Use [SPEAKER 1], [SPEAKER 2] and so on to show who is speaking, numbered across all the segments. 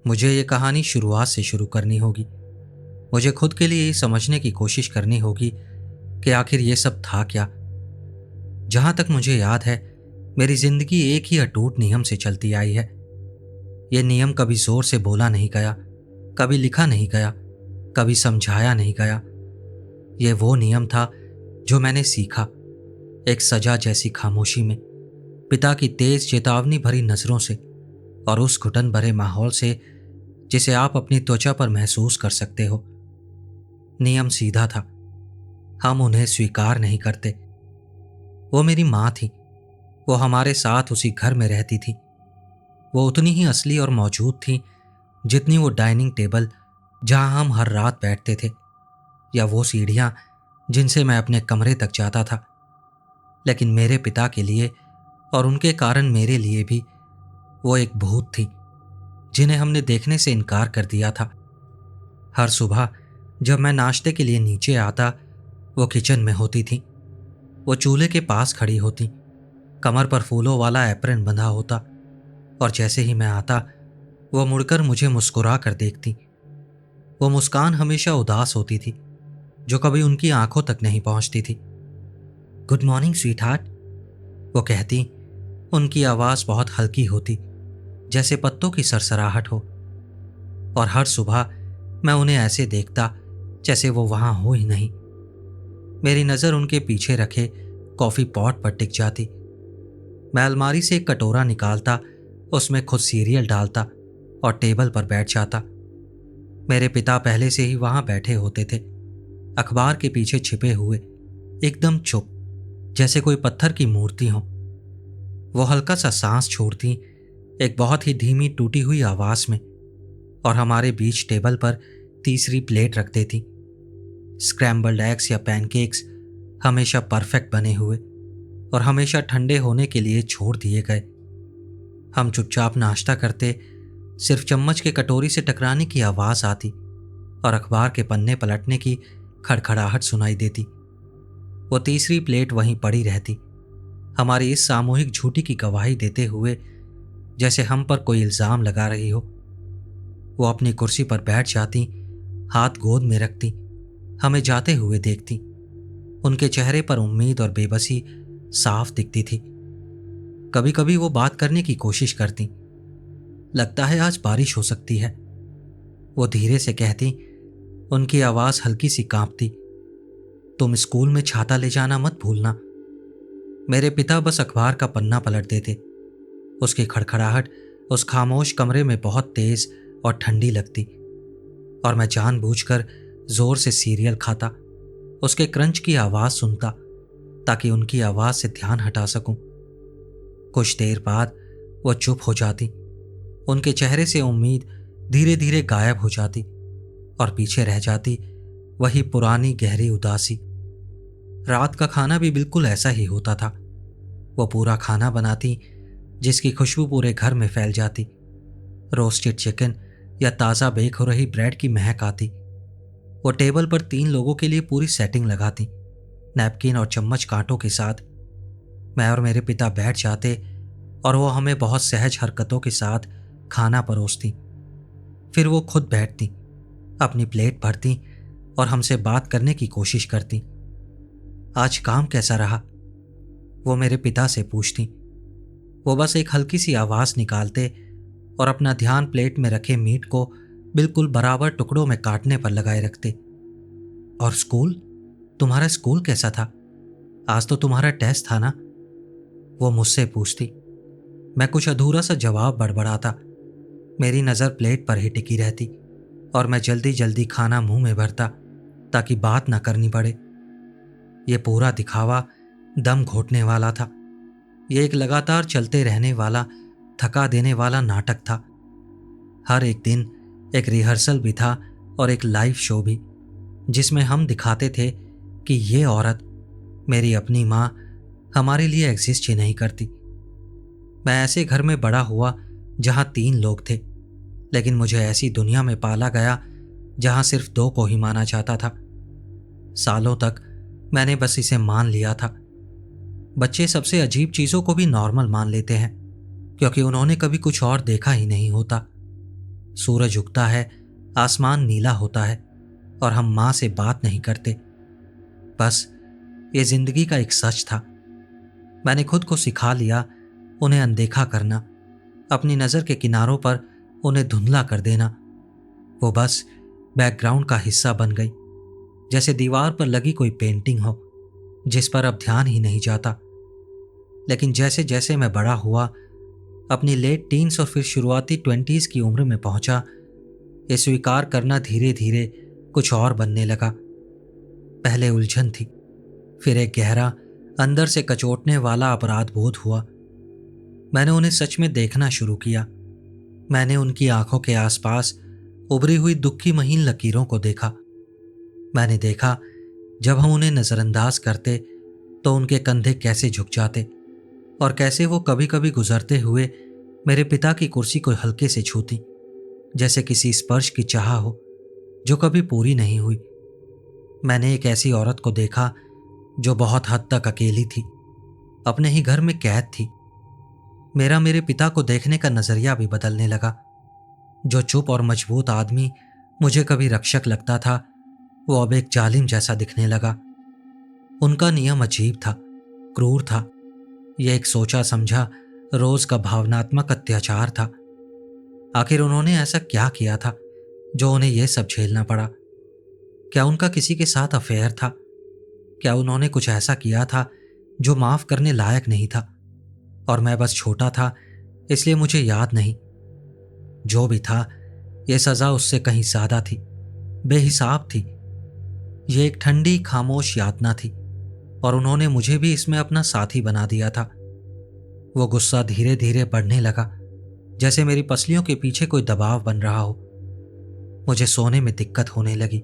[SPEAKER 1] मुझे ये कहानी शुरुआत से शुरू करनी होगी। मुझे खुद के लिए ये समझने की कोशिश करनी होगी कि आखिर ये सब था क्या। जहां तक मुझे याद है, मेरी जिंदगी एक ही अटूट नियम से चलती आई है। ये नियम कभी जोर से बोला नहीं गया, कभी लिखा नहीं गया, कभी समझाया नहीं गया। ये वो नियम था जो मैंने सीखा, एक सजा जैसी खामोशी में, पिता की तेज चेतावनी भरी नजरों से और उस घुटन भरे माहौल से जिसे आप अपनी त्वचा पर महसूस कर सकते हो। नियम सीधा था, हम उन्हें स्वीकार नहीं करते। वो मेरी माँ थी, वो हमारे साथ उसी घर में रहती थी। वो उतनी ही असली और मौजूद थी जितनी वो डाइनिंग टेबल जहां हम हर रात बैठते थे, या वो सीढ़ियां जिनसे मैं अपने कमरे तक जाता था। लेकिन मेरे पिता के लिए और उनके कारण मेरे लिए भी वो एक भूत थी जिन्हें हमने देखने से इनकार कर दिया था। हर सुबह जब मैं नाश्ते के लिए नीचे आता, वो किचन में होती थी। वो चूल्हे के पास खड़ी होती, कमर पर फूलों वाला एप्रन बंधा होता, और जैसे ही मैं आता वो मुड़कर मुझे मुस्कुरा कर देखती। वो मुस्कान हमेशा उदास होती थी, जो कभी उनकी आंखों तक नहीं पहुंचती थी। गुड मॉर्निंग स्वीट हार्ट, वो कहती। उनकी आवाज़ बहुत हल्की होती, जैसे पत्तों की सरसराहट हो। और हर सुबह मैं उन्हें ऐसे देखता जैसे वो वहां हो ही नहीं। मेरी नज़र उनके पीछे रखे कॉफ़ी पॉट पर टिक जाती। मैं अलमारी से एक कटोरा निकालता, उसमें खुद सीरियल डालता और टेबल पर बैठ जाता। मेरे पिता पहले से ही वहां बैठे होते थे, अखबार के पीछे छिपे हुए, एकदम चुप, जैसे कोई पत्थर की मूर्ति हो। वो हल्का सा सांस छोड़ती, एक बहुत ही धीमी टूटी हुई आवाज में, और हमारे बीच टेबल पर तीसरी प्लेट रख देती। स्क्रैम्बल्ड एग्स या पैनकेक्स, हमेशा परफेक्ट बने हुए और हमेशा ठंडे होने के लिए छोड़ दिए गए। हम चुपचाप नाश्ता करते, सिर्फ चम्मच के कटोरी से टकराने की आवाज आती और अखबार के पन्ने पलटने की खड़खड़ाहट सुनाई देती। वो तीसरी प्लेट वहीं पड़ी रहती, हमारी इस सामूहिक झूठी की गवाही देते हुए, जैसे हम पर कोई इल्जाम लगा रही हो। वो अपनी कुर्सी पर बैठ जाती, हाथ गोद में रखती, हमें जाते हुए देखती। उनके चेहरे पर उम्मीद और बेबसी साफ दिखती थी। कभी कभी वो बात करने की कोशिश करती। लगता है आज बारिश हो सकती है, वो धीरे से कहती। उनकी आवाज हल्की सी कांपती। तुम स्कूल में छाता ले जाना मत भूलना। मेरे पिता बस अखबार का पन्ना पलट देते। उसकी खड़खड़ाहट उस खामोश कमरे में बहुत तेज और ठंडी लगती, और मैं जानबूझकर जोर से सीरियल खाता, उसके क्रंच की आवाज सुनता ताकि उनकी आवाज से ध्यान हटा सकूं। कुछ देर बाद वो चुप हो जाती, उनके चेहरे से उम्मीद धीरे धीरे गायब हो जाती और पीछे रह जाती वही पुरानी गहरी उदासी। रात का खाना भी बिल्कुल ऐसा ही होता था। वो पूरा खाना बनाती जिसकी खुशबू पूरे घर में फैल जाती। रोस्टेड चिकन या ताज़ा बेक हो रही ब्रेड की महक आती। वो टेबल पर 3 लोगों के लिए पूरी सेटिंग लगाती, नैपकिन और चम्मच कांटों के साथ। मैं और मेरे पिता बैठ जाते और वो हमें बहुत सहज हरकतों के साथ खाना परोसती। फिर वो खुद बैठती, अपनी प्लेट भरती और हमसे बात करने की कोशिश करती। आज काम कैसा रहा, वो मेरे पिता से पूछती। वो बस एक हल्की सी आवाज निकालते और अपना ध्यान प्लेट में रखे मीट को बिल्कुल बराबर टुकड़ों में काटने पर लगाए रखते। और स्कूल, तुम्हारा स्कूल कैसा था? आज तो तुम्हारा टेस्ट था ना, वो मुझसे पूछती। मैं कुछ अधूरा सा जवाब बड़बड़ाता। मेरी नज़र प्लेट पर ही टिकी रहती और मैं जल्दी जल्दी खाना मुंह में भरता ताकि बात ना करनी पड़े। ये पूरा दिखावा दम घोटने वाला था। ये एक लगातार चलते रहने वाला, थका देने वाला नाटक था। हर एक दिन एक रिहर्सल भी था और एक लाइव शो भी, जिसमें हम दिखाते थे कि ये औरत, मेरी अपनी माँ, हमारे लिए एग्जिस्ट ही नहीं करती। मैं ऐसे घर में बड़ा हुआ जहाँ 3 लोग थे, लेकिन मुझे ऐसी दुनिया में पाला गया जहाँ सिर्फ 2 को ही माना जाता था। सालों तक मैंने बस इसे मान लिया था। बच्चे सबसे अजीब चीज़ों को भी नॉर्मल मान लेते हैं, क्योंकि उन्होंने कभी कुछ और देखा ही नहीं होता। सूरज उगता है, आसमान नीला होता है और हम माँ से बात नहीं करते। बस ये जिंदगी का एक सच था। मैंने खुद को सिखा लिया उन्हें अनदेखा करना, अपनी नज़र के किनारों पर उन्हें धुंधला कर देना। वो बस बैकग्राउंड का हिस्सा बन गई, जैसे दीवार पर लगी कोई पेंटिंग हो जिस पर अब ध्यान ही नहीं जाता। लेकिन जैसे जैसे मैं बड़ा हुआ, अपनी लेट टीन्स और फिर शुरुआती 20s की उम्र में पहुंचा, ये स्वीकार करना धीरे धीरे कुछ और बनने लगा। पहले उलझन थी, फिर एक गहरा अंदर से कचोटने वाला अपराध बोध हुआ। मैंने उन्हें सच में देखना शुरू किया। मैंने उनकी आंखों के आसपास उभरी हुई दुख की महीन लकीरों को देखा। मैंने देखा जब हम उन्हें नज़रअंदाज करते तो उनके कंधे कैसे झुक जाते और कैसे वो कभी कभी गुजरते हुए मेरे पिता की कुर्सी को हल्के से छूती, जैसे किसी स्पर्श की चाह हो जो कभी पूरी नहीं हुई। मैंने एक ऐसी औरत को देखा जो बहुत हद तक अकेली थी, अपने ही घर में कैद थी। मेरा मेरे पिता को देखने का नजरिया भी बदलने लगा। जो चुप और मजबूत आदमी मुझे कभी रक्षक लगता था, वो अब एक जालिम जैसा दिखने लगा। उनका नियम अजीब था, क्रूर था। यह एक सोचा समझा रोज का भावनात्मक अत्याचार था। आखिर उन्होंने ऐसा क्या किया था जो उन्हें यह सब झेलना पड़ा? क्या उनका किसी के साथ अफेयर था? क्या उन्होंने कुछ ऐसा किया था जो माफ करने लायक नहीं था और मैं बस छोटा था इसलिए मुझे याद नहीं? जो भी था, यह सजा उससे कहीं ज्यादा थी, बेहिसाब थी। यह एक ठंडी खामोश यातना थी और उन्होंने मुझे भी इसमें अपना साथी बना दिया था। वो गुस्सा धीरे धीरे बढ़ने लगा, जैसे मेरी पसलियों के पीछे कोई दबाव बन रहा हो। मुझे सोने में दिक्कत होने लगी।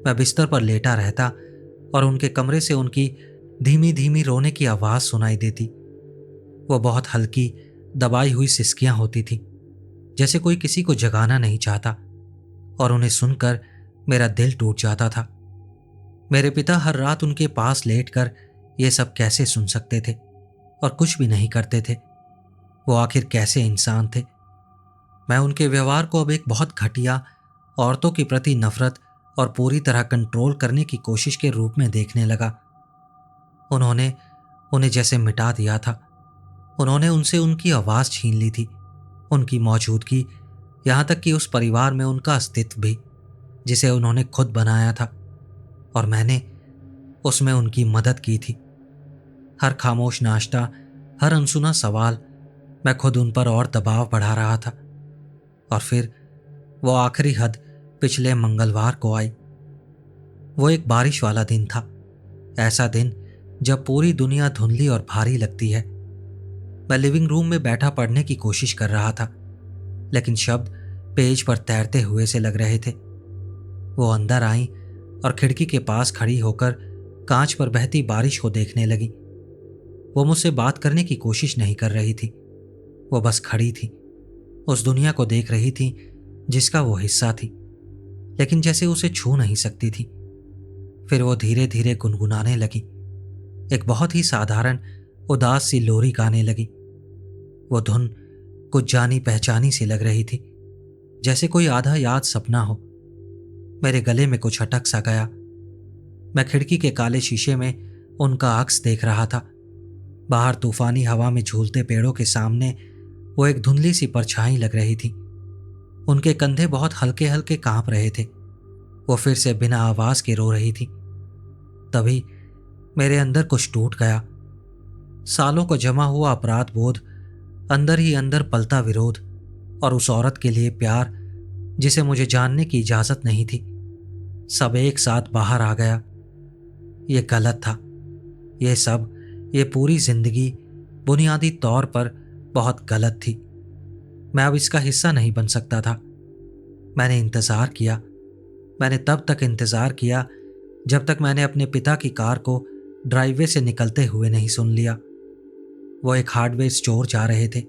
[SPEAKER 1] मैं बिस्तर पर लेटा रहता और उनके कमरे से उनकी धीमी धीमी रोने की आवाज सुनाई देती। वो बहुत हल्की दबाई हुई सिसकियां होती थी, जैसे कोई किसी को जगाना नहीं चाहता, और उन्हें सुनकर मेरा दिल टूट जाता था। मेरे पिता हर रात उनके पास लेटकर ये सब कैसे सुन सकते थे और कुछ भी नहीं करते थे? वो आखिर कैसे इंसान थे? मैं उनके व्यवहार को अब एक बहुत घटिया, औरतों के प्रति नफरत और पूरी तरह कंट्रोल करने की कोशिश के रूप में देखने लगा। उन्होंने उन्हें जैसे मिटा दिया था। उन्होंने उनसे उनकी आवाज छीन ली थी, उनकी मौजूदगी, यहां तक कि उस परिवार में उनका अस्तित्व भी, जिसे उन्होंने खुद बनाया था, और मैंने उसमें उनकी मदद की थी। हर खामोश नाश्ता, हर अनसुना सवाल, मैं खुद उन पर और दबाव बढ़ा रहा था। और फिर वो आखिरी हद पिछले मंगलवार को आई। वो एक बारिश वाला दिन था, ऐसा दिन जब पूरी दुनिया धुंधली और भारी लगती है। मैं लिविंग रूम में बैठा पढ़ने की कोशिश कर रहा था, लेकिन शब्द पेज पर तैरते हुए से लग रहे थे। वो अंदर आई और खिड़की के पास खड़ी होकर कांच पर बहती बारिश को देखने लगी। वो मुझसे बात करने की कोशिश नहीं कर रही थी, वो बस खड़ी थी, उस दुनिया को देख रही थी जिसका वो हिस्सा थी, लेकिन जैसे उसे छू नहीं सकती थी। फिर वो धीरे धीरे गुनगुनाने लगी, एक बहुत ही साधारण उदास सी लोरी गाने लगी। वो धुन कुछ जानी पहचानी सी लग रही थी, जैसे कोई आधा याद सपना हो। मेरे गले में कुछ अटक सा गया। मैं खिड़की के काले शीशे में उनका अक्स देख रहा था। बाहर तूफानी हवा में झूलते पेड़ों के सामने वो एक धुंधली सी परछाई लग रही थी। उनके कंधे बहुत हल्के हल्के कांप रहे थे। वो फिर से बिना आवाज के रो रही थी। तभी मेरे अंदर कुछ टूट गया। सालों को जमा हुआ अपराध बोध, अंदर ही अंदर पलता विरोध, और उस औरत के लिए प्यार जिसे मुझे जानने की इजाजत नहीं थी, सब एक साथ बाहर आ गया। ये गलत था। ये सब, ये पूरी जिंदगी बुनियादी तौर पर बहुत गलत थी। मैं अब इसका हिस्सा नहीं बन सकता था। मैंने इंतज़ार किया। मैंने तब तक इंतज़ार किया जब तक मैंने अपने पिता की कार को ड्राइववे से निकलते हुए नहीं सुन लिया। वो एक हार्डवेयर स्टोर जा रहे थे।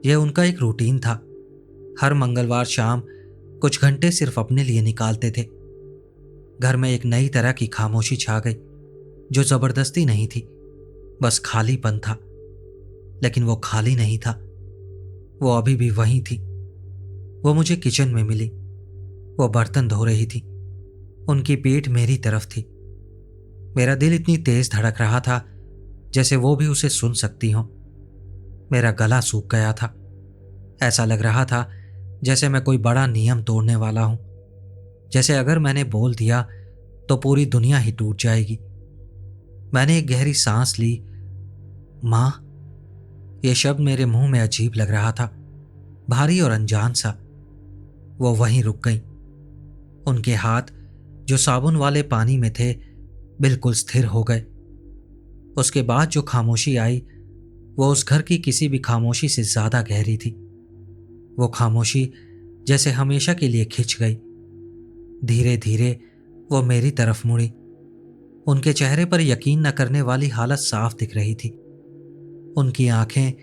[SPEAKER 1] यह उनका एक रूटीन था। हर मंगलवार शाम कुछ घंटे सिर्फ अपने लिए निकालते थे। घर में एक नई तरह की खामोशी छा गई, जो ज़बरदस्ती नहीं थी, बस खालीपन था। लेकिन वो खाली नहीं था, वो अभी भी वहीं थी। वो मुझे किचन में मिली। वो बर्तन धो रही थी। उनकी पीठ मेरी तरफ थी। मेरा दिल इतनी तेज धड़क रहा था जैसे वो भी उसे सुन सकती हो। मेरा गला सूख गया था। ऐसा लग रहा था जैसे मैं कोई बड़ा नियम तोड़ने वाला हूं, जैसे अगर मैंने बोल दिया तो पूरी दुनिया ही टूट जाएगी। मैंने एक गहरी सांस ली। मां, यह शब्द मेरे मुंह में अजीब लग रहा था, भारी और अनजान सा। वो वहीं रुक गई। उनके हाथ जो साबुन वाले पानी में थे बिल्कुल स्थिर हो गए। उसके बाद जो खामोशी आई वो उस घर की किसी भी खामोशी से ज्यादा गहरी थी। वो खामोशी जैसे हमेशा के लिए खिंच गई। धीरे धीरे वो मेरी तरफ मुड़ी। उनके चेहरे पर यकीन न करने वाली हालत साफ दिख रही थी। उनकी आंखें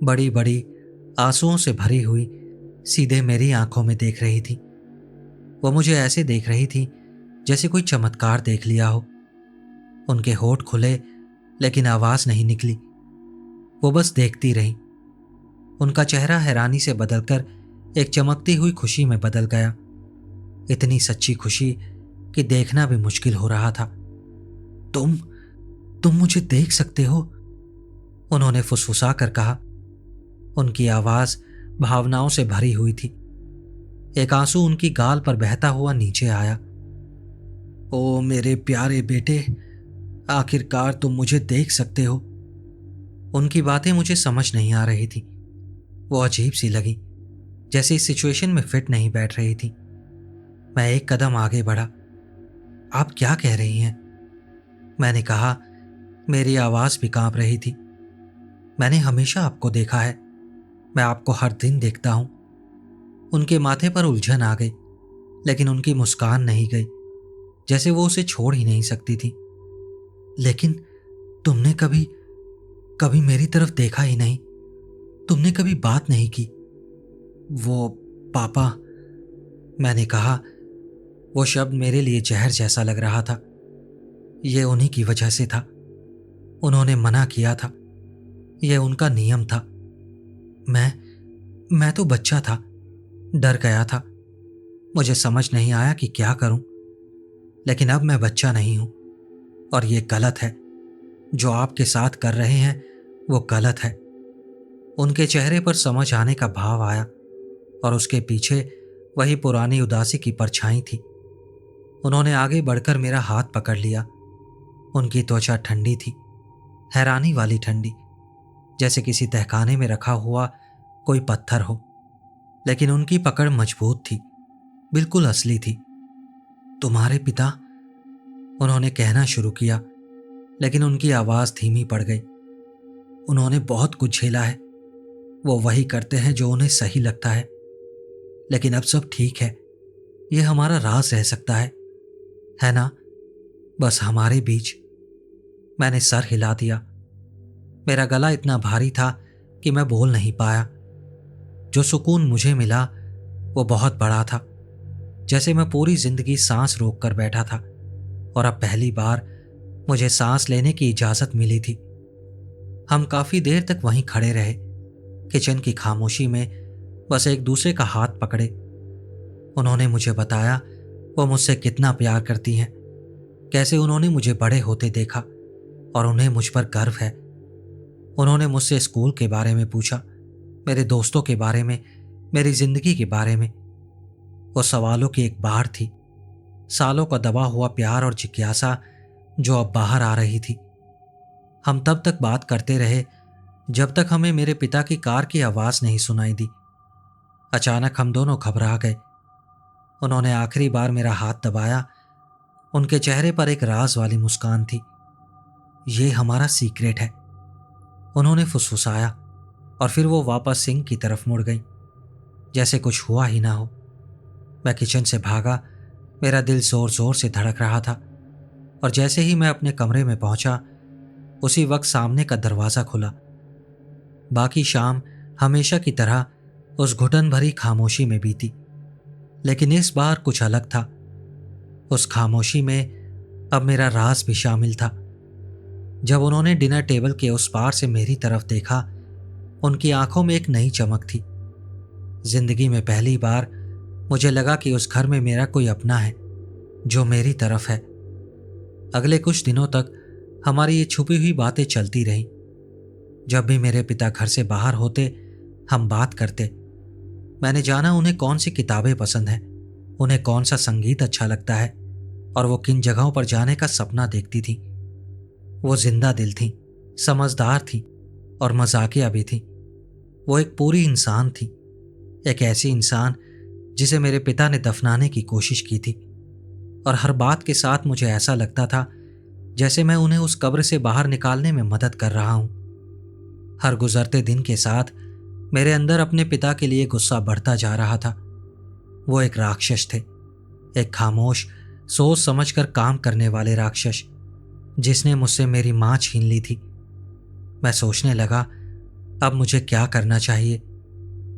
[SPEAKER 1] बड़ी बड़ी आंसुओं से भरी हुई सीधे मेरी आंखों में देख रही थी। वो मुझे ऐसे देख रही थी जैसे कोई चमत्कार देख लिया हो। उनके होठ खुले लेकिन आवाज नहीं निकली। वो बस देखती रही। उनका चेहरा हैरानी से बदलकर एक चमकती हुई खुशी में बदल गया। इतनी सच्ची खुशी कि देखना भी मुश्किल हो रहा था। तुम मुझे देख सकते हो? उन्होंने फुसफुसा कर कहा। उनकी आवाज भावनाओं से भरी हुई थी। एक आंसू उनकी गाल पर बहता हुआ नीचे आया। ओ मेरे प्यारे बेटे, आखिरकार तुम मुझे देख सकते हो। उनकी बातें मुझे समझ नहीं आ रही थी। वो अजीब सी लगी, जैसे इस सिचुएशन में फिट नहीं बैठ रही थी। मैं एक कदम आगे बढ़ा। आप क्या कह रही हैं? मैंने कहा। मेरी आवाज भी कांप रही थी। मैंने हमेशा आपको देखा है। मैं आपको हर दिन देखता हूं। उनके माथे पर उलझन आ गई, लेकिन उनकी मुस्कान नहीं गई, जैसे वो उसे छोड़ ही नहीं सकती थी। लेकिन तुमने कभी कभी मेरी तरफ देखा ही नहीं। तुमने कभी बात नहीं की। वो पापा, मैंने कहा। वो शब्द मेरे लिए जहर जैसा लग रहा था। ये उन्हीं की वजह से था। उन्होंने मना किया था। यह उनका नियम था। मैं तो बच्चा था, डर गया था। मुझे समझ नहीं आया कि क्या करूं। लेकिन अब मैं बच्चा नहीं हूं और ये गलत है। जो आपके साथ कर रहे हैं वो गलत है। उनके चेहरे पर समझ आने का भाव आया और उसके पीछे वही पुरानी उदासी की परछाई थी। उन्होंने आगे बढ़कर मेरा हाथ पकड़ लिया। उनकी त्वचा ठंडी थी, हैरानी वाली ठंडी, जैसे किसी तहखाने में रखा हुआ कोई पत्थर हो। लेकिन उनकी पकड़ मजबूत थी, बिल्कुल असली थी। तुम्हारे पिता, उन्होंने कहना शुरू किया, लेकिन उनकी आवाज धीमी पड़ गई। उन्होंने बहुत कुछ झेला है। वो वही करते हैं जो उन्हें सही लगता है। लेकिन अब सब ठीक है। ये हमारा राज रह सकता है ना? बस हमारे बीच। मैंने सर हिला दिया। मेरा गला इतना भारी था कि मैं बोल नहीं पाया। जो सुकून मुझे मिला वो बहुत बड़ा था, जैसे मैं पूरी जिंदगी सांस रोक कर बैठा था और अब पहली बार मुझे सांस लेने की इजाजत मिली थी। हम काफी देर तक वहीं खड़े रहे, किचन की खामोशी में, बस एक दूसरे का हाथ पकड़े। उन्होंने मुझे बताया वो मुझसे कितना प्यार करती हैं, कैसे उन्होंने मुझे बड़े होते देखा और उन्हें मुझ पर गर्व है। उन्होंने मुझसे स्कूल के बारे में पूछा, मेरे दोस्तों के बारे में, मेरी जिंदगी के बारे में। वो सवालों की एक बाढ़ थी, सालों का दबा हुआ प्यार और जिज्ञासा जो अब बाहर आ रही थी। हम तब तक बात करते रहे जब तक हमें मेरे पिता की कार की आवाज नहीं सुनाई दी। अचानक हम दोनों घबरा गए। उन्होंने आखिरी बार मेरा हाथ दबाया। उनके चेहरे पर एक राज वाली मुस्कान थी। ये हमारा सीक्रेट है, उन्होंने फुसफुसाया और फिर वो वापस सिंक की तरफ मुड़ गई, जैसे कुछ हुआ ही ना हो। मैं किचन से भागा। मेरा दिल जोर जोर से धड़क रहा था और जैसे ही मैं अपने कमरे में पहुंचा, उसी वक्त सामने का दरवाजा खुला। बाकी शाम हमेशा की तरह उस घुटन भरी खामोशी में बीती, लेकिन इस बार कुछ अलग था। उस खामोशी में अब मेरा राज भी शामिल था। जब उन्होंने डिनर टेबल के उस पार से मेरी तरफ देखा, उनकी आंखों में एक नई चमक थी। जिंदगी में पहली बार मुझे लगा कि उस घर में मेरा कोई अपना है जो मेरी तरफ है। अगले कुछ दिनों तक हमारी ये छुपी हुई बातें चलती रहीं। जब भी मेरे पिता घर से बाहर होते, हम बात करते। मैंने जाना उन्हें कौन सी किताबें पसंद हैं, उन्हें कौन सा संगीत अच्छा लगता है और वो किन जगहों पर जाने का सपना देखती थी। वो जिंदा दिल थी, समझदार थी और मजाकिया भी थी। वो एक पूरी इंसान थी, एक ऐसी इंसान जिसे मेरे पिता ने दफनाने की कोशिश की थी। और हर बात के साथ मुझे ऐसा लगता था जैसे मैं उन्हें उस कब्र से बाहर निकालने में मदद कर रहा हूं। हर गुजरते दिन के साथ मेरे अंदर अपने पिता के लिए गुस्सा बढ़ता जा रहा था। वो एक राक्षस थे, एक खामोश, सोच समझकर काम करने वाले राक्षस, जिसने मुझसे मेरी मां छीन ली थी। मैं सोचने लगा, अब मुझे क्या करना चाहिए?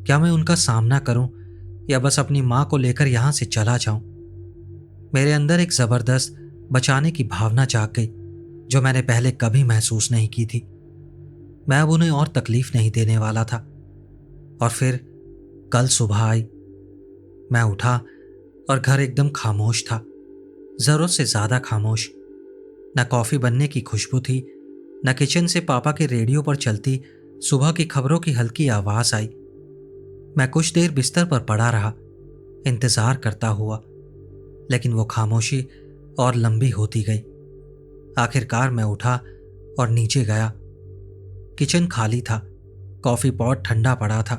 [SPEAKER 1] क्या मैं उनका सामना करूं या बस अपनी मां को लेकर यहां से चला जाऊं? मेरे अंदर एक जबरदस्त बचाने की भावना जाग गई जो मैंने पहले कभी महसूस नहीं की थी। मैं अब उन्हें और तकलीफ नहीं देने वाला था। और फिर कल सुबह आई। मैं उठा और घर एकदम खामोश था, जरूरत से ज्यादा खामोश। न कॉफी बनने की खुशबू थी, न किचन से पापा के रेडियो पर चलती सुबह की खबरों की हल्की आवाज आई। मैं कुछ देर बिस्तर पर पड़ा रहा, इंतजार करता हुआ, लेकिन वो खामोशी और लंबी होती गई। आखिरकार मैं उठा और नीचे गया। किचन खाली था, कॉफी पॉट ठंडा पड़ा था,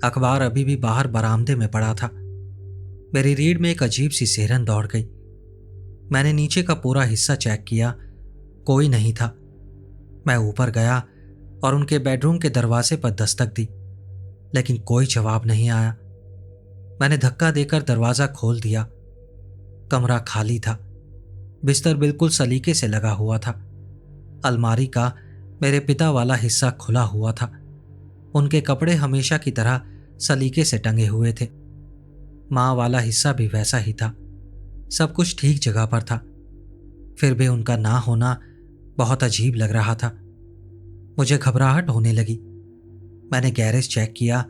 [SPEAKER 1] अखबार अभी भी बाहर बरामदे में पड़ा था। मेरी रीढ़ में एक अजीब सी सिहरन दौड़ गई। मैंने नीचे का पूरा हिस्सा चेक किया, कोई नहीं था। मैं ऊपर गया और उनके बेडरूम के दरवाजे पर दस्तक दी, लेकिन कोई जवाब नहीं आया। मैंने धक्का देकर दरवाजा खोल दिया। कमरा खाली था, बिस्तर बिल्कुल सलीके से लगा हुआ था। अलमारी का मेरे पिता वाला हिस्सा खुला हुआ था। उनके कपड़े हमेशा की तरह सलीके से टंगे हुए थे। माँ वाला हिस्सा भी वैसा ही था, सब कुछ ठीक जगह पर था। फिर भी उनका ना होना बहुत अजीब लग रहा था। मुझे घबराहट होने लगी। मैंने गैरेज चेक किया,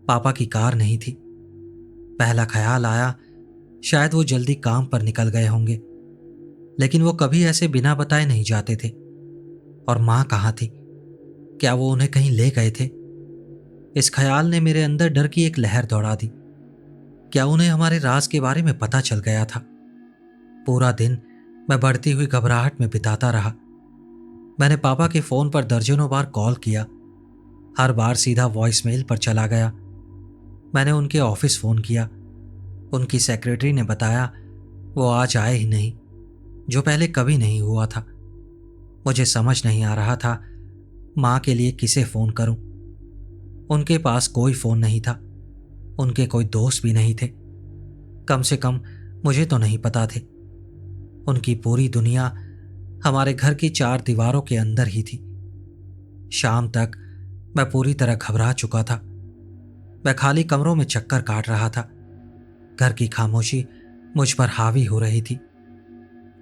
[SPEAKER 1] पापा की कार नहीं थी। पहला ख्याल आया, शायद वो जल्दी काम पर निकल गए होंगे, लेकिन वो कभी ऐसे बिना बताए नहीं जाते थे। और माँ कहाँ थी? क्या वो उन्हें कहीं ले गए थे? इस ख्याल ने मेरे अंदर डर की एक लहर दौड़ा दी। क्या उन्हें हमारे राज के बारे में पता चल गया था? पूरा दिन मैं बढ़ती हुई घबराहट में बिताता रहा। मैंने पापा के फोन पर दर्जनों बार कॉल किया, हर बार सीधा वॉइसमेल पर चला गया। मैंने उनके ऑफिस फोन किया, उनकी सेक्रेटरी ने बताया वो आज आए ही नहीं, जो पहले कभी नहीं हुआ था। मुझे समझ नहीं आ रहा था माँ के लिए किसे फोन करूं। उनके पास कोई फोन नहीं था, उनके कोई दोस्त भी नहीं थे, कम से कम मुझे तो नहीं पता थे। उनकी पूरी दुनिया हमारे घर की चार दीवारों के अंदर ही थी। शाम तक मैं पूरी तरह घबरा चुका था। मैं खाली कमरों में चक्कर काट रहा था। घर की खामोशी मुझ पर हावी हो रही थी।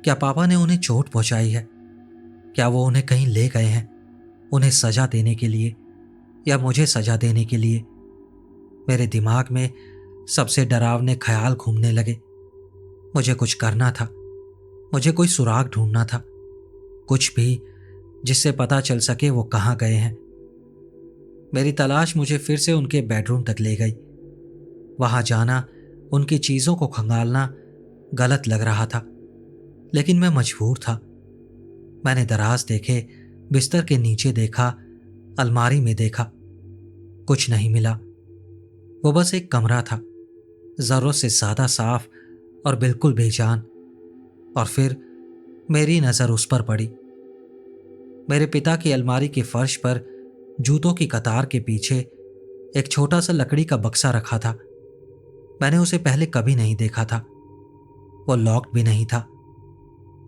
[SPEAKER 1] क्या पापा ने उन्हें चोट पहुंचाई है? क्या वो उन्हें कहीं ले गए हैं, उन्हें सजा देने के लिए या मुझे सजा देने के लिए? मेरे दिमाग में सबसे डरावने ख्याल घूमने लगे। मुझे कुछ करना था, मुझे कोई सुराग ढूंढना था, कुछ भी जिससे पता चल सके वो कहाँ गए हैं। मेरी तलाश मुझे फिर से उनके बेडरूम तक ले गई। वहां जाना, उनकी चीजों को खंगालना गलत लग रहा था, लेकिन मैं मजबूर था। मैंने दराज देखे, बिस्तर के नीचे देखा, अलमारी में देखा, कुछ नहीं मिला। वो बस एक कमरा था, जरूरत से ज्यादा साफ और बिल्कुल बेजान। और फिर मेरी नजर उस पर पड़ी। मेरे पिता की अलमारी के फर्श पर जूतों की कतार के पीछे एक छोटा सा लकड़ी का बक्सा रखा था। मैंने उसे पहले कभी नहीं देखा था। वो लॉक्ड भी नहीं था।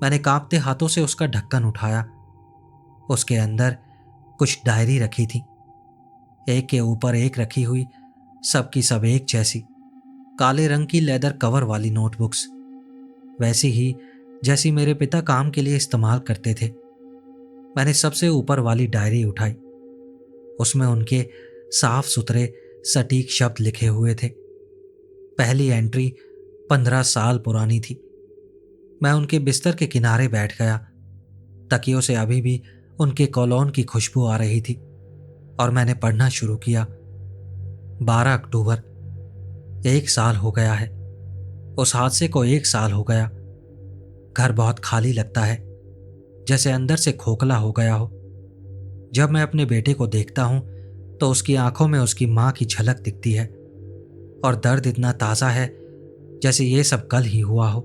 [SPEAKER 1] मैंने कांपते हाथों से उसका ढक्कन उठाया। उसके अंदर कुछ डायरी रखी थी, एक के ऊपर एक रखी हुई, सब की सब एक जैसी, काले रंग की लेदर कवर वाली नोटबुक्स, वैसी ही जैसी मेरे पिता काम के लिए इस्तेमाल करते थे। मैंने सबसे ऊपर वाली डायरी उठाई। उसमें उनके साफ सुथरे सटीक शब्द लिखे हुए थे। पहली एंट्री 15 साल पुरानी थी। मैं उनके बिस्तर के किनारे बैठ गया। तकियों से अभी भी उनके कॉलोन की खुशबू आ रही थी और मैंने पढ़ना शुरू किया। 12 अक्टूबर, 1 साल हो गया है। उस हादसे को 1 साल हो गया। घर बहुत खाली लगता है, जैसे अंदर से खोखला हो गया हो। जब मैं अपने बेटे को देखता हूं तो उसकी आंखों में उसकी मां की झलक दिखती है और दर्द इतना ताज़ा है जैसे ये सब कल ही हुआ हो।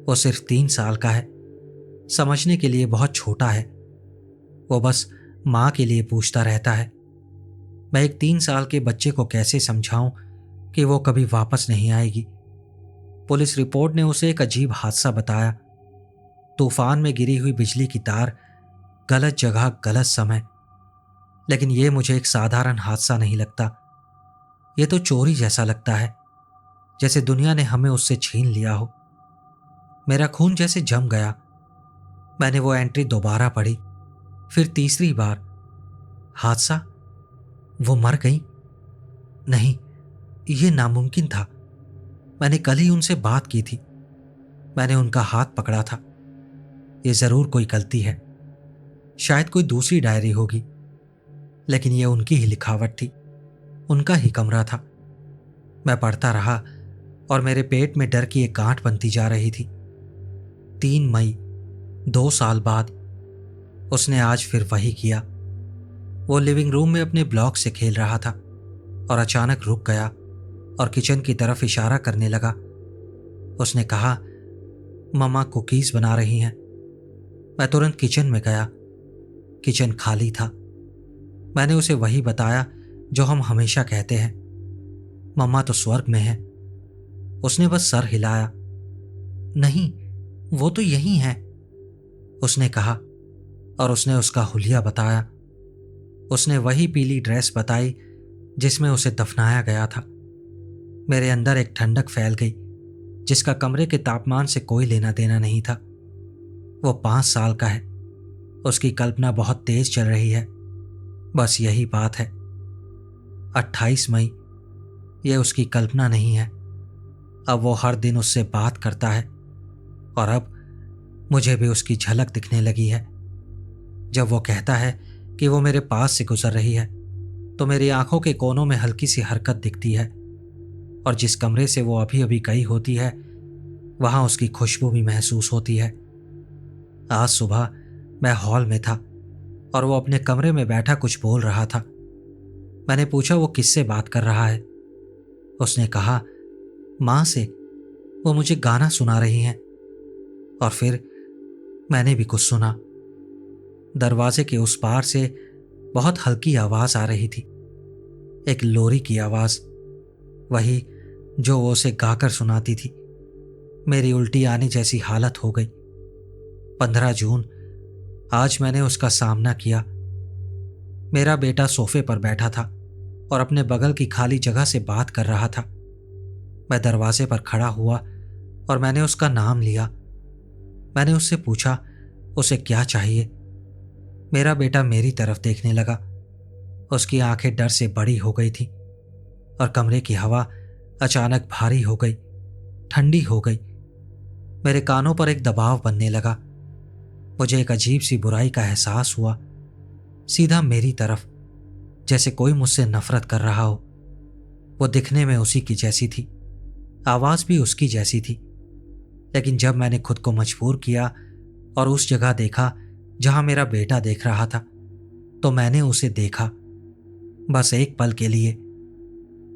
[SPEAKER 1] वो सिर्फ 3 साल का है, समझने के लिए बहुत छोटा है। वो बस मां के लिए पूछता रहता है। मैं एक 3 साल के बच्चे को कैसे समझाऊं कि वो कभी वापस नहीं आएगी। पुलिस रिपोर्ट ने उसे एक अजीब हादसा बताया। तूफान में गिरी हुई बिजली की तार, गलत जगह गलत समय। लेकिन ये मुझे एक साधारण हादसा नहीं लगता। ये तो चोरी जैसा लगता है, जैसे दुनिया ने हमें उससे छीन लिया हो। मेरा खून जैसे जम गया। मैंने वो एंट्री दोबारा पढ़ी, फिर तीसरी बार। हादसा? वो मर गई? नहीं, ये नामुमकिन था। मैंने कल ही उनसे बात की थी। मैंने उनका हाथ पकड़ा था। ये जरूर कोई गलती है, शायद कोई दूसरी डायरी होगी, लेकिन ये उनकी ही लिखावट थी, उनका ही कमरा था। मैं पढ़ता रहा और मेरे पेट में डर की एक गांठ बनती जा रही थी। 3 मई, 2 साल बाद उसने आज फिर वही किया। वो लिविंग रूम में अपने ब्लॉक से खेल रहा था और अचानक रुक गया और किचन की तरफ इशारा करने लगा। उसने कहा, मम्मा कुकीज बना रही हैं। मैं तुरंत किचन में गया। किचन खाली था। मैंने उसे वही बताया जो हम हमेशा कहते हैं, मम्मा तो स्वर्ग में है। उसने बस सर हिलाया। नहीं, वो तो यही है, उसने कहा। और उसने उसका हुलिया बताया। उसने वही पीली ड्रेस बताई जिसमें उसे दफनाया गया था। मेरे अंदर एक ठंडक फैल गई जिसका कमरे के तापमान से कोई लेना देना नहीं था। वो 5 साल का है। उसकी कल्पना बहुत तेज चल रही है। बस यही बात है। 28 मई, ये उसकी कल्पना नहीं है। अब वो हर दिन उससे बात करता है और अब मुझे भी उसकी झलक दिखने लगी है। जब वो कहता है कि वो मेरे पास से गुजर रही है तो मेरी आंखों के कोनों में हल्की सी हरकत दिखती है और जिस कमरे से वो अभी अभी गई होती है वहां उसकी खुशबू भी महसूस होती है। आज सुबह मैं हॉल में था और वो अपने कमरे में बैठा कुछ बोल रहा था। मैंने पूछा वो किससे बात कर रहा है। उसने कहा, मां से, वो मुझे गाना सुना रही हैं। और फिर मैंने भी कुछ सुना। दरवाजे के उस पार से बहुत हल्की आवाज आ रही थी, एक लोरी की आवाज, वही जो वो उसे गाकर सुनाती थी। मेरी उल्टी आने जैसी हालत हो गई। 15 जून, आज मैंने उसका सामना किया। मेरा बेटा सोफे पर बैठा था और अपने बगल की खाली जगह से बात कर रहा था। मैं दरवाजे पर खड़ा हुआ और मैंने उसका नाम लिया। मैंने उससे पूछा उसे क्या चाहिए। मेरा बेटा मेरी तरफ देखने लगा। उसकी आंखें डर से बड़ी हो गई थी और कमरे की हवा अचानक भारी हो गई, ठंडी हो गई। मेरे कानों पर एक दबाव बनने लगा। मुझे एक अजीब सी बुराई का एहसास हुआ, सीधा मेरी तरफ, जैसे कोई मुझसे नफरत कर रहा हो। वो दिखने में उसी की जैसी थी, आवाज भी उसकी जैसी थी। लेकिन जब मैंने खुद को मजबूर किया और उस जगह देखा जहां मेरा बेटा देख रहा था, तो मैंने उसे देखा, बस एक पल के लिए।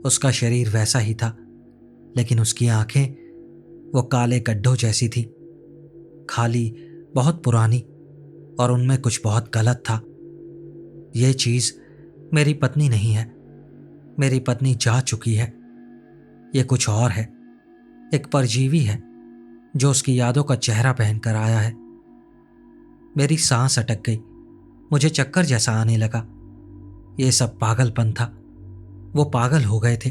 [SPEAKER 1] उसका शरीर वैसा ही था, लेकिन उसकी आंखें वो काले गड्ढों जैसी थी, खाली, बहुत पुरानी, और उनमें कुछ बहुत गलत था। ये चीज मेरी पत्नी नहीं है। मेरी पत्नी जा चुकी है। ये कुछ और है, एक परजीवी है जो उसकी यादों का चेहरा पहनकर आया है। मेरी सांस अटक गई। मुझे चक्कर जैसा आने लगा। ये सब पागलपन था। वो पागल हो गए थे।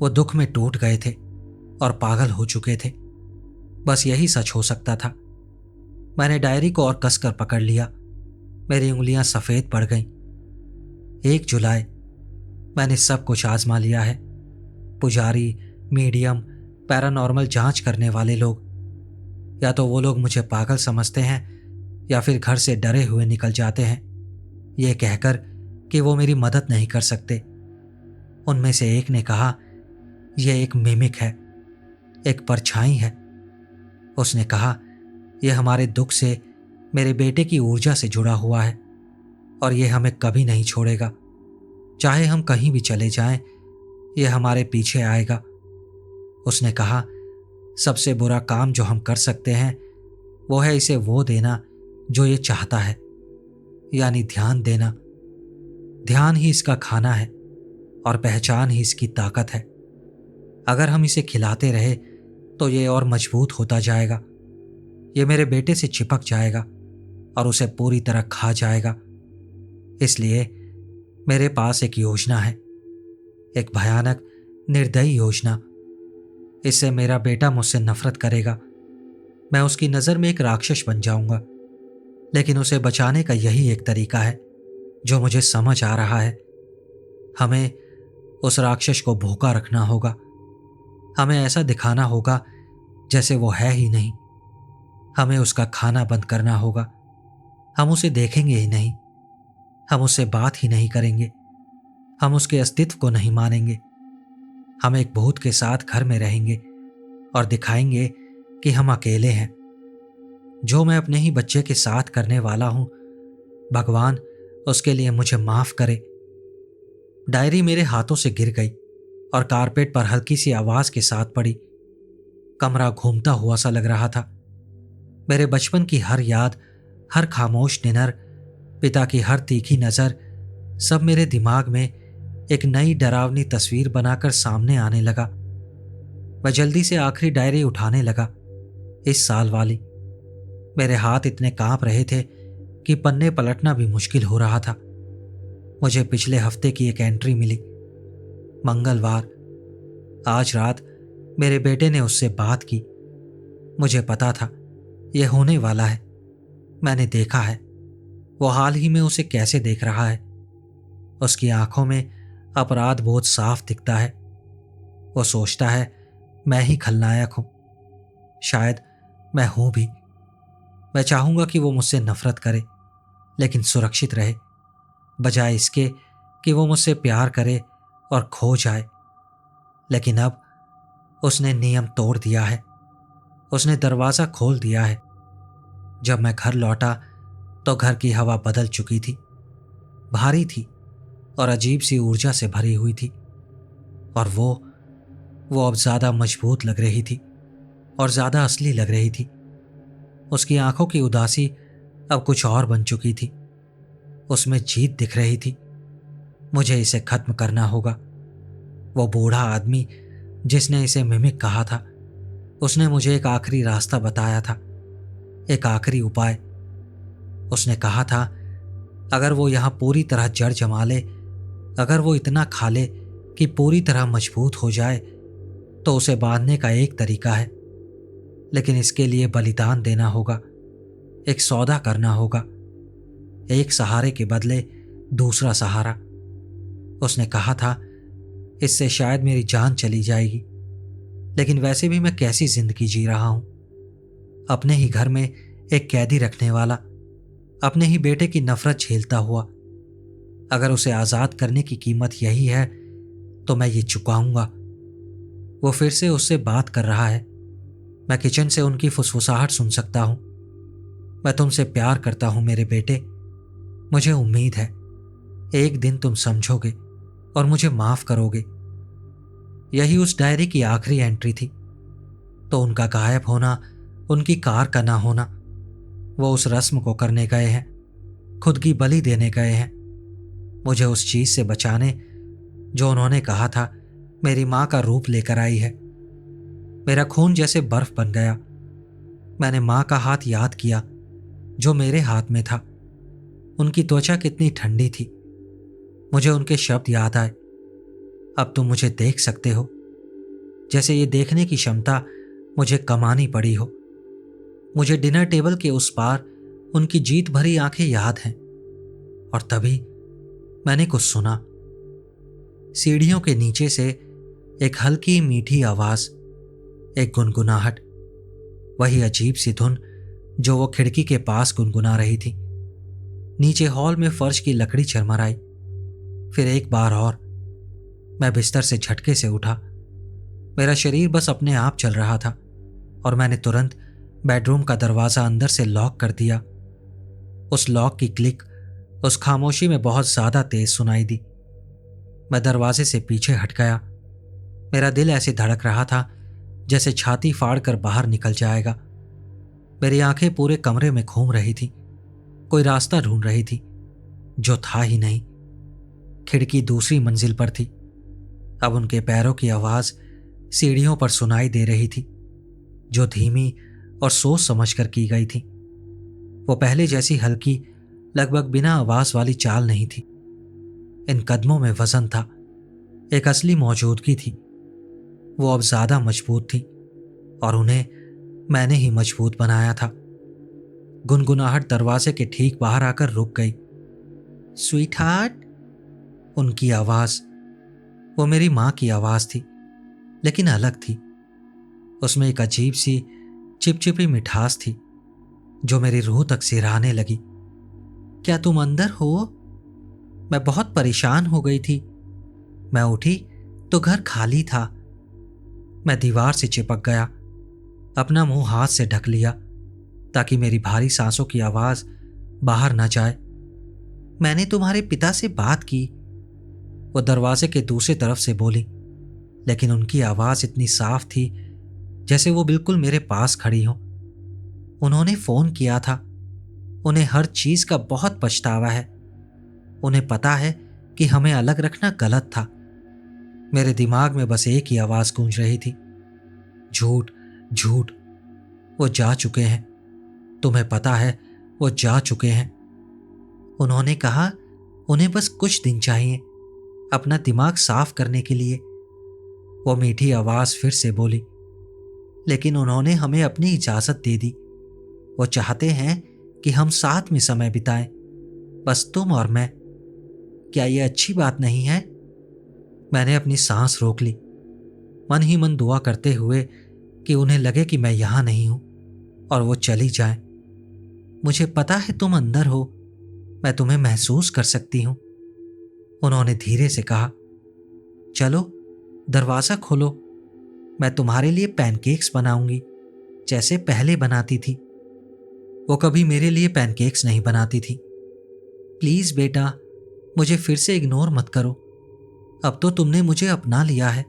[SPEAKER 1] वो दुख में टूट गए थे और पागल हो चुके थे। बस यही सच हो सकता था। मैंने डायरी को और कसकर पकड़ लिया। मेरी उंगलियां सफेद पड़ गईं। 1 जुलाई, मैंने सब कुछ आजमा लिया है। पुजारी, मीडियम, पैरानॉर्मल जांच करने वाले लोग, या तो वो लोग मुझे पागल समझते हैं या फिर घर से डरे हुए निकल जाते हैं, ये कहकर कि वो मेरी मदद नहीं कर सकते। उनमें से एक ने कहा, यह एक मिमिक है, एक परछाई है। उसने कहा, यह हमारे दुख से, मेरे बेटे की ऊर्जा से जुड़ा हुआ है और यह हमें कभी नहीं छोड़ेगा। चाहे हम कहीं भी चले जाएं, यह हमारे पीछे आएगा। उसने कहा, सबसे बुरा काम जो हम कर सकते हैं वो है इसे वो देना जो ये चाहता है, यानी ध्यान देना। ध्यान ही इसका खाना है और पहचान ही इसकी ताकत है। अगर हम इसे खिलाते रहे तो ये और मजबूत होता जाएगा। ये मेरे बेटे से चिपक जाएगा और उसे पूरी तरह खा जाएगा। इसलिए मेरे पास एक योजना है, एक भयानक, निर्दयी योजना। इससे मेरा बेटा मुझसे नफरत करेगा। मैं उसकी नज़र में एक राक्षस बन जाऊंगा। लेकिन उसे बचाने का यही एक तरीका है जो मुझे समझ आ रहा है। हमें उस राक्षस को भूखा रखना होगा। हमें ऐसा दिखाना होगा जैसे वो है ही नहीं। हमें उसका खाना बंद करना होगा। हम उसे देखेंगे ही नहीं, हम उससे बात ही नहीं करेंगे, हम उसके अस्तित्व को नहीं मानेंगे। हम एक भूत के साथ घर में रहेंगे और दिखाएंगे कि हम अकेले हैं। जो मैं अपने ही बच्चे के साथ करने वाला हूं, भगवान उसके लिए मुझे माफ करे। डायरी मेरे हाथों से गिर गई और कारपेट पर हल्की सी आवाज के साथ पड़ी। कमरा घूमता हुआ सा लग रहा था। मेरे बचपन की हर याद, हर खामोश डिनर, पिता की हर तीखी नजर, सब मेरे दिमाग में एक नई डरावनी तस्वीर बनाकर सामने आने लगा। मैं जल्दी से आखिरी डायरी उठाने लगा, इस साल वाली। मेरे हाथ इतने कांप रहे थे कि पन्ने पलटना भी मुश्किल हो रहा था। मुझे पिछले हफ्ते की एक एंट्री मिली, मंगलवार। आज रात मेरे बेटे ने उससे बात की। मुझे पता था यह होने वाला है। मैंने देखा है वो हाल ही में उसे कैसे देख रहा है। उसकी आंखों में अपराध बोध साफ दिखता है। वो सोचता है मैं ही खलनायक हूं। शायद मैं हूं भी। मैं चाहूंगा कि वो मुझसे नफरत करे लेकिन सुरक्षित रहे, बजाय इसके कि वो मुझसे प्यार करे और खो जाए। लेकिन अब उसने नियम तोड़ दिया है। उसने दरवाजा खोल दिया है। जब मैं घर लौटा तो घर की हवा बदल चुकी थी, भारी थी और अजीब सी ऊर्जा से भरी हुई थी। और वो अब ज्यादा मजबूत लग रही थी और ज्यादा असली लग रही थी। उसकी आंखों की उदासी अब कुछ और बन चुकी थी। उसमें जीत दिख रही थी। मुझे इसे खत्म करना होगा। वो बूढ़ा आदमी जिसने इसे मिमिक कहा था, उसने मुझे एक आखिरी रास्ता बताया था, एक आखिरी उपाय। उसने कहा था अगर वो यहां पूरी तरह जड़ जमा ले, अगर वो इतना खा ले कि पूरी तरह मजबूत हो जाए, तो उसे बांधने का एक तरीका है। लेकिन इसके लिए बलिदान देना होगा, एक सौदा करना होगा, एक सहारे के बदले दूसरा सहारा। उसने कहा था इससे शायद मेरी जान चली जाएगी, लेकिन वैसे भी मैं कैसी जिंदगी जी रहा हूं, अपने ही घर में एक कैदी रखने वाला, अपने ही बेटे की नफरत झेलता हुआ। अगर उसे आजाद करने की कीमत यही है तो मैं ये चुकाऊंगा। वो फिर से उससे बात कर रहा है। मैं किचन से उनकी फुसफुसाहट सुन सकता हूं। मैं तुमसे प्यार करता हूं मेरे बेटे। मुझे उम्मीद है एक दिन तुम समझोगे और मुझे माफ करोगे। यही उस डायरी की आखिरी एंट्री थी। तो उनका गायब होना, उनकी कार का ना होना, वो उस रस्म को करने गए हैं, खुद की बलि देने गए हैं, मुझे उस चीज से बचाने जो उन्होंने कहा था मेरी मां का रूप लेकर आई है। मेरा खून जैसे बर्फ बन गया। मैंने मां का हाथ याद किया जो मेरे हाथ में था। उनकी त्वचा कितनी ठंडी थी। मुझे उनके शब्द याद आए, अब तुम मुझे देख सकते हो। जैसे ये देखने की क्षमता मुझे कमानी पड़ी हो। मुझे डिनर टेबल के उस पार उनकी जीत भरी आंखें याद हैं। और तभी मैंने कुछ सुना। सीढ़ियों के नीचे से एक हल्की मीठी आवाज, एक गुनगुनाहट, वही अजीब सी धुन जो वो खिड़की के पास गुनगुना रही थी। नीचे हॉल में फर्श की लकड़ी चरमराई। फिर एक बार और मैं बिस्तर से झटके से उठा। मेरा शरीर बस अपने आप चल रहा था और मैंने तुरंत बेडरूम का दरवाजा अंदर से लॉक कर दिया। उस लॉक की क्लिक उस खामोशी में बहुत ज्यादा तेज सुनाई दी। मैं दरवाजे से पीछे हट गया। मेरा दिल ऐसे धड़क रहा था जैसे छाती फाड़ कर बाहर निकल जाएगा। मेरी आंखें पूरे कमरे में घूम रही थी, कोई रास्ता ढूंढ रही थी, जो था ही नहीं। खिड़की दूसरी मंजिल पर थी। अब उनके पैरों की आवाज सीढ़ियों पर सुनाई दे रही थी, जो धीमी और सोच समझकर की गई थी। वो पहले जैसी हल्की, लगभग बिना आवाज वाली चाल नहीं थी। इन कदमों में वजन था, एक असली मौजूदगी थी। वो अब ज्यादा मजबूत थी और उन्हें मैंने ही मजबूत बनाया था। गुनगुनाहट दरवाजे के ठीक बाहर आकर रुक गई। स्वीट हार्ट, उनकी आवाज, वो मेरी मां की आवाज थी, लेकिन अलग थी। उसमें एक अजीब सी चिपचिपी मिठास थी जो मेरी रूह तक सिरहाने लगी। क्या तुम अंदर हो? मैं बहुत परेशान हो गई थी। मैं उठी तो घर खाली था। मैं दीवार से चिपक गया, अपना मुंह हाथ से ढक लिया ताकि मेरी भारी सांसों की आवाज बाहर न जाए। मैंने तुम्हारे पिता से बात की, वो दरवाजे के दूसरी तरफ से बोली, लेकिन उनकी आवाज इतनी साफ थी जैसे वो बिल्कुल मेरे पास खड़ी हो। उन्होंने फोन किया था। उन्हें हर चीज का बहुत पछतावा है। उन्हें पता है कि हमें अलग रखना गलत था। मेरे दिमाग में बस एक ही आवाज गूंज रही थी, झूठ झूठ। वो जा चुके हैं, तुम्हें पता है, वो जा चुके हैं। उन्होंने कहा उन्हें बस कुछ दिन चाहिए अपना दिमाग साफ करने के लिए। वो मीठी आवाज फिर से बोली, लेकिन उन्होंने हमें अपनी इजाजत दे दी। वो चाहते हैं कि हम साथ में समय बिताएं, बस तुम और मैं। क्या ये अच्छी बात नहीं है? मैंने अपनी सांस रोक ली, मन ही मन दुआ करते हुए कि उन्हें लगे कि मैं यहां नहीं हूं और वो चली जाएं। मुझे पता है तुम अंदर हो, मैं तुम्हें महसूस कर सकती हूं, उन्होंने धीरे से कहा। चलो दरवाजा खोलो, मैं तुम्हारे लिए पैनकेक्स बनाऊंगी जैसे पहले बनाती थी। वो कभी मेरे लिए पैनकेक्स नहीं बनाती थी। प्लीज बेटा, मुझे फिर से इग्नोर मत करो। अब तो तुमने मुझे अपना लिया है।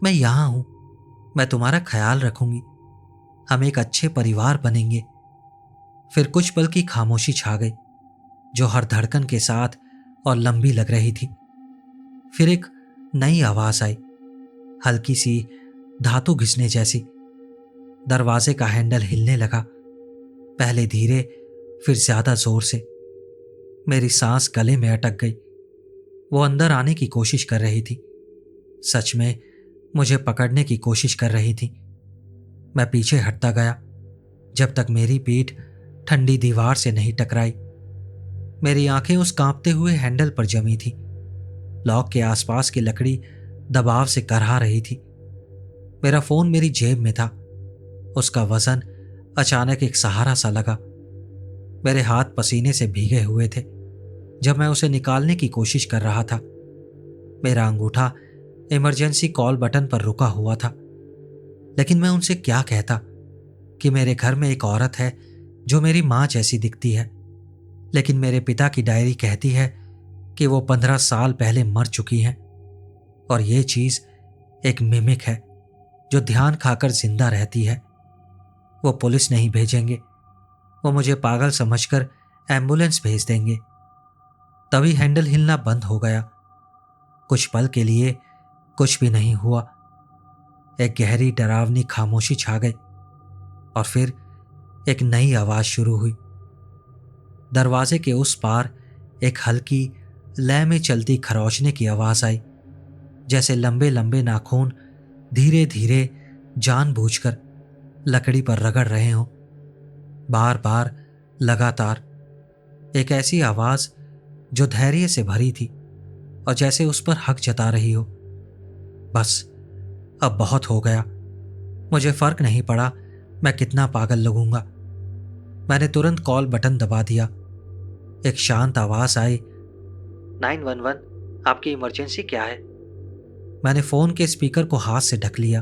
[SPEAKER 1] मैं यहां हूं, मैं तुम्हारा ख्याल रखूंगी। हम एक अच्छे परिवार बनेंगे। फिर कुछ पल की खामोशी छा गई, जो हर धड़कन के साथ और लंबी लग रही थी। फिर एक नई आवाज आई, हल्की सी धातु घिसने जैसी। दरवाजे का हैंडल हिलने लगा, पहले धीरे फिर ज्यादा जोर से। मेरी सांस गले में अटक गई। वो अंदर आने की कोशिश कर रही थी, सच में मुझे पकड़ने की कोशिश कर रही थी। मैं पीछे हटता गया जब तक मेरी पीठ ठंडी दीवार से नहीं टकराई। मेरी आंखें उस कांपते हुए हैंडल पर जमी थी। लॉक के आसपास की लकड़ी दबाव से करहा रही थी। मेरा फोन मेरी जेब में था। उसका वजन अचानक एक सहारा सा लगा। मेरे हाथ पसीने से भीगे हुए थे जब मैं उसे निकालने की कोशिश कर रहा था। मेरा अंगूठा इमरजेंसी कॉल बटन पर रुका हुआ था, लेकिन मैं उनसे क्या कहता कि मेरे घर में एक औरत है जो मेरी मां जैसी दिखती है, लेकिन मेरे पिता की डायरी कहती है कि वो 15 साल पहले मर चुकी हैं। और ये चीज एक मिमिक है जो ध्यान खाकर जिंदा रहती है। वो पुलिस नहीं भेजेंगे, वो मुझे पागल समझकर एम्बुलेंस भेज देंगे। तभी हैंडल हिलना बंद हो गया। कुछ पल के लिए कुछ भी नहीं हुआ। एक गहरी डरावनी खामोशी छा गई और फिर एक नई आवाज शुरू हुई। दरवाजे के उस पार एक हल्की लय में चलती खरोचने की आवाज आई, जैसे लंबे लंबे नाखून धीरे धीरे जानबूझकर लकड़ी पर रगड़ रहे हों, बार बार, लगातार। एक ऐसी आवाज जो धैर्य से भरी थी और जैसे उस पर हक जता रही हो। बस, अब बहुत हो गया। मुझे फर्क नहीं पड़ा मैं कितना पागल लगूंगा। मैंने तुरंत कॉल बटन दबा दिया। एक शांत आवाज आई, 911, आपकी इमरजेंसी क्या है? मैंने फोन के स्पीकर को हाथ से ढक लिया।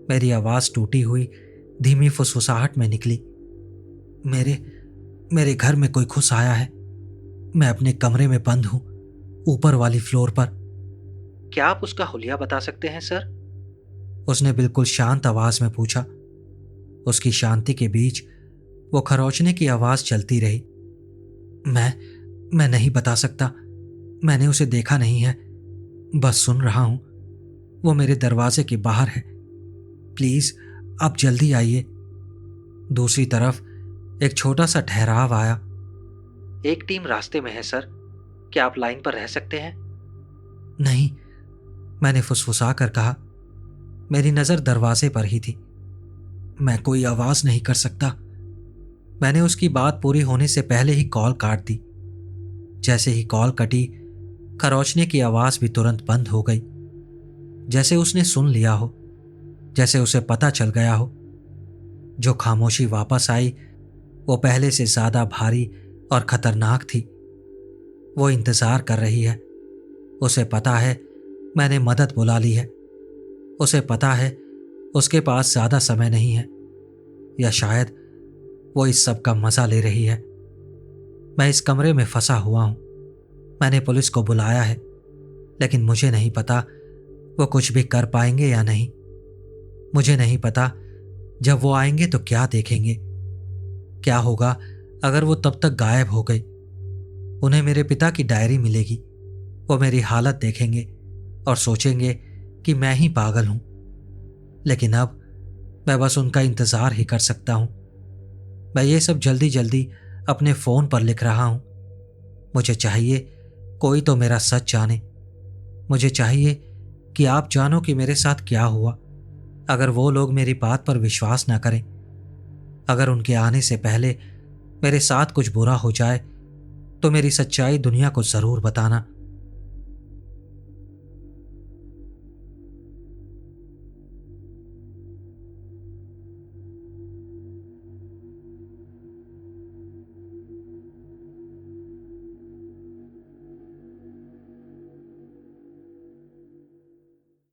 [SPEAKER 1] मेरी आवाज टूटी हुई धीमी फुसफुसाहट में निकली, मेरे मेरे घर में कोई घुस आया है। मैं अपने कमरे में बंद हूं, ऊपर वाली फ्लोर पर। क्या आप उसका हुलिया बता सकते हैं सर? उसने बिल्कुल शांत आवाज में पूछा। उसकी शांति के बीच वो खरोचने की आवाज चलती रही। मैं नहीं बता सकता। मैंने उसे देखा नहीं है, बस सुन रहा हूं। वो मेरे दरवाजे के बाहर है। प्लीज आप जल्दी आइए। दूसरी तरफ एक छोटा सा ठहराव आया। एक टीम रास्ते में है सर, क्या आप लाइन पर रह सकते हैं? नहीं, मैंने फुसफुसा कर कहा। मेरी नजर दरवाजे पर ही थी। मैं कोई आवाज नहीं कर सकता। मैंने उसकी बात पूरी होने से पहले ही कॉल काट दी। जैसे ही कॉल कटी, खरोचने की आवाज भी तुरंत बंद हो गई। जैसे उसने सुन लिया हो, जैसे उसे पता चल गया हो। जो खामोशी वापस आई वो पहले से ज्यादा भारी और खतरनाक थी। वो इंतजार कर रही है। उसे पता है मैंने मदद बुला ली है। उसे पता है उसके पास ज्यादा समय नहीं है, या शायद वो इस सब का मजा ले रही है। मैं इस कमरे में फंसा हुआ हूं। मैंने पुलिस को बुलाया है, लेकिन मुझे नहीं पता वो कुछ भी कर पाएंगे या नहीं। मुझे नहीं पता जब वो आएंगे तो क्या देखेंगे। क्या होगा अगर वो तब तक गायब हो गई? उन्हें मेरे पिता की डायरी मिलेगी। वो मेरी हालत देखेंगे और सोचेंगे कि मैं ही पागल हूं। लेकिन अब मैं बस उनका इंतजार ही कर सकता हूं। मैं ये सब जल्दी जल्दी अपने फोन पर लिख रहा हूं। मुझे चाहिए कोई तो मेरा सच जाने। मुझे चाहिए कि आप जानो कि मेरे साथ क्या हुआ। अगर वो लोग मेरी बात पर विश्वास ना करें, अगर उनके आने से पहले मेरे साथ कुछ बुरा हो जाए, तो मेरी सच्चाई दुनिया को जरूर बताना।